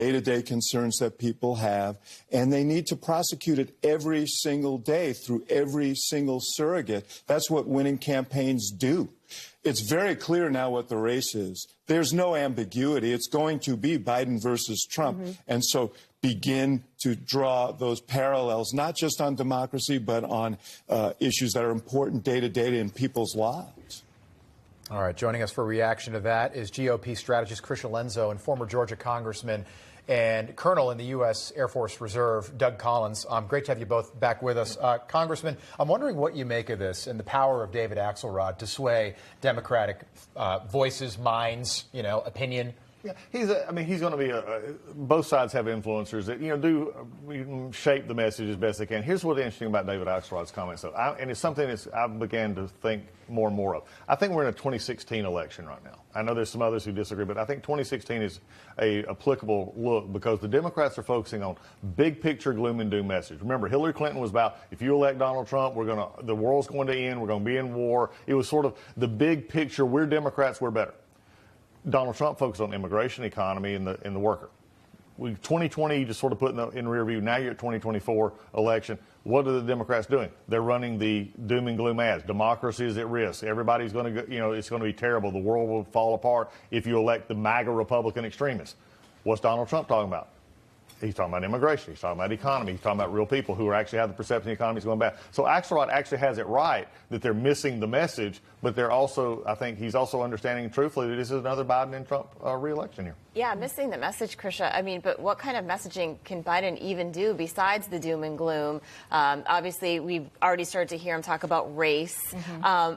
day-to-day concerns that people have, and they need to prosecute it every single day through every single surrogate. That's what winning campaigns do. It's very clear now what the race is. There's no ambiguity. It's going to be Biden versus Trump. And so begin to draw those parallels, not just on democracy, but on issues that are important day-to-day in people's lives. All right, joining us for a reaction to that is GOP strategist Krysia Lenzo and former Georgia Congressman and Colonel in the U.S. Air Force Reserve, Doug Collins. Great to have you both back with us. Congressman, I'm wondering what you make of this and the power of David Axelrod to sway Democratic voices, minds, opinion. Yeah, he's going to be both sides have influencers that, do shape the message as best they can. Here's what's interesting about David Axelrod's comments, though, and it's something that I've began to think more and more of. I think we're in a 2016 election right now. I know there's some others who disagree, but I think 2016 is a applicable look because the Democrats are focusing on big picture gloom and doom message. Remember, Hillary Clinton was about, if you elect Donald Trump, the world's going to end, we're going to be in war. It was sort of the big picture, we're Democrats, we're better. Donald Trump focused on immigration, economy, and the worker. 2020, you just sort of put in rear view. Now you're at 2024 election. What are the Democrats doing? They're running the doom and gloom ads. Democracy is at risk. Everybody's going to go, it's going to be terrible. The world will fall apart if you elect the MAGA Republican extremists. What's Donald Trump talking about? He's talking about immigration. He's talking about economy. He's talking about real people who actually have the perception the economy is going bad. So Axelrod actually has it right that they're missing the message, but they're also, I think he's also understanding truthfully that this is another Biden and Trump re-election here. Yeah, missing the message, Krysia. But what kind of messaging can Biden even do besides the doom and gloom? Obviously, we've already started to hear him talk about race.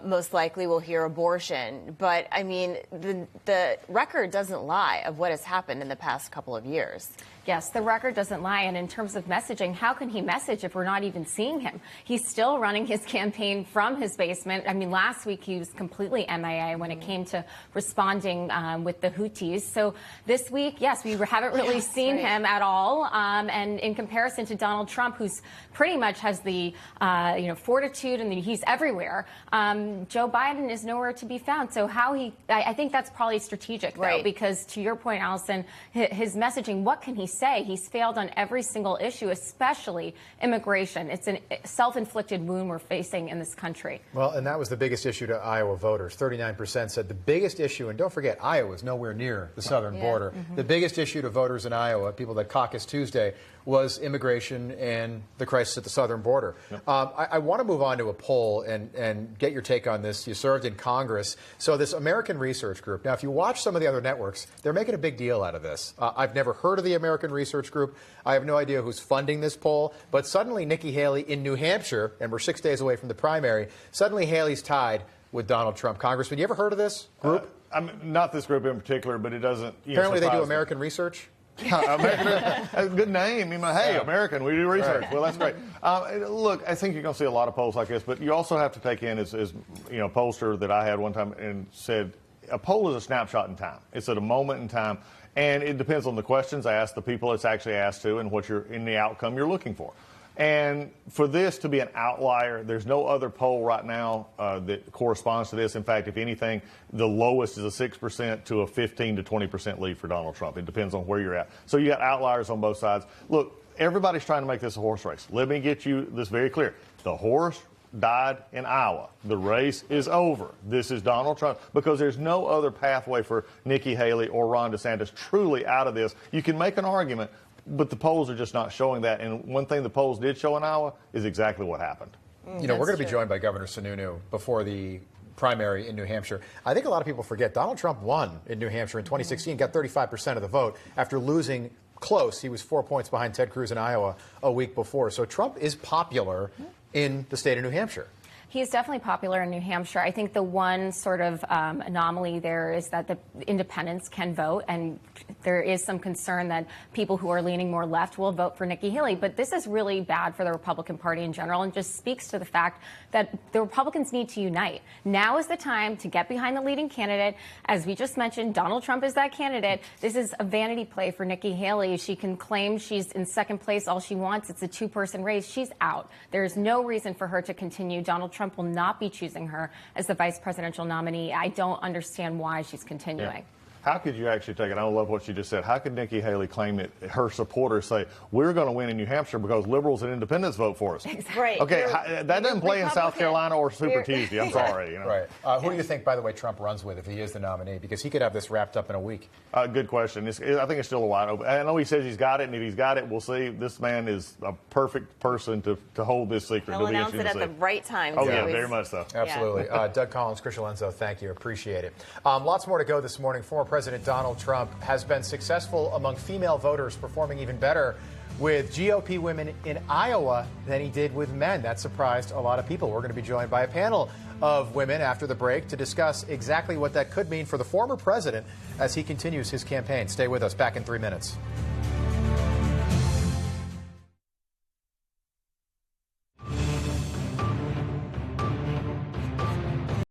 Most likely we'll hear abortion. But, the record doesn't lie of what has happened in the past couple of years. Yes, the record doesn't lie. And in terms of messaging, how can he message if we're not even seeing him? He's still running his campaign from his basement. Last week he was completely MIA when it came to responding with the Houthis. So this week, yes, we haven't really seen him at all. And in comparison to Donald Trump, who's pretty much has the fortitude and he's everywhere, Joe Biden is nowhere to be found. So I think that's probably strategic, though, because to your point, Allison, his messaging, what can he say? He's failed on every single issue, especially immigration. It's a self-inflicted wound we're facing in this country. Well, and that was the biggest issue to Iowa voters. 39% said the biggest issue, and don't forget, Iowa's nowhere near the southern border. The biggest issue to voters in Iowa, people that caucused Tuesday, was immigration and the crisis at the southern border. I want to move on to a poll and get your take on this. You served in Congress. So this American Research Group, now if you watch some of the other networks, they're making a big deal out of this. I've never heard of the American Research Group. I have no idea who's funding this poll, but suddenly Nikki Haley in New Hampshire, and we're 6 days away from the primary, suddenly Haley's tied with Donald Trump. Congressman, you ever heard of this group? Not this group in particular, but it doesn't. Apparently they do American Research. A good name. Hey, American, we do research. Well, that's great. Look, I think you're going to see a lot of polls like this, but you also have to take in, as a pollster that I had one time and said, a poll is a snapshot in time. It's at a moment in time, and it depends on the questions I ask the people it's actually asked to and what in the outcome you're looking for. And for this to be an outlier, there's no other poll right now that corresponds to this. In fact, if anything, the lowest is a 6% to a 15 to 20% lead for Donald Trump. It depends on where you're at. So you got outliers on both sides. Look, everybody's trying to make this a horse race. Let me get you this very clear. The horse died in Iowa. The race is over. This is Donald Trump, because there's no other pathway for Nikki Haley or Ron DeSantis truly out of this. You can make an argument, but the polls are just not showing that. And one thing the polls did show in Iowa is exactly what happened. We're going to be joined by Governor Sununu before the primary in New Hampshire. I think a lot of people forget Donald Trump won in New Hampshire in 2016, got 35% of the vote after losing close. He was 4 points behind Ted Cruz in Iowa a week before. So Trump is popular in the state of New Hampshire. He's definitely popular in New Hampshire. I think the one sort of anomaly there is that the independents can vote, and there is some concern that people who are leaning more left will vote for Nikki Haley. But this is really bad for the Republican Party in general, and just speaks to the fact that the Republicans need to unite. Now is the time to get behind the leading candidate. As we just mentioned, Donald Trump is that candidate. This is a vanity play for Nikki Haley. She can claim she's in second place all she wants. It's a two-person race. She's out. There's no reason for her to continue. Donald Trump will not be choosing her as the vice presidential nominee. I don't understand why she's continuing. how could you actually take it? I love what you just said. How could Nikki Haley claim it? Her supporters say, we're going to win in New Hampshire because liberals and independents vote for us. Right. Okay, that doesn't play in South Carolina or Super Tuesday. I'm sorry. You know. Right. Who do you think, by the way, Trump runs with if he is the nominee? Because he could have this wrapped up in a week. Good question. I think it's still a wide open. I know he says he's got it, and if he's got it, we'll see. This man is a perfect person to hold this secret. He'll announce it at the right time. Oh, yeah, very much so. Absolutely. Yeah. Doug Collins, Krysia Lenzo, thank you. Appreciate it. Lots more to go this morning. Former President Donald Trump has been successful among female voters, performing even better with GOP women in Iowa than he did with men. That surprised a lot of people. We're going to be joined by a panel of women after the break to discuss exactly what that could mean for the former president as he continues his campaign. Stay with us. Back in 3 minutes.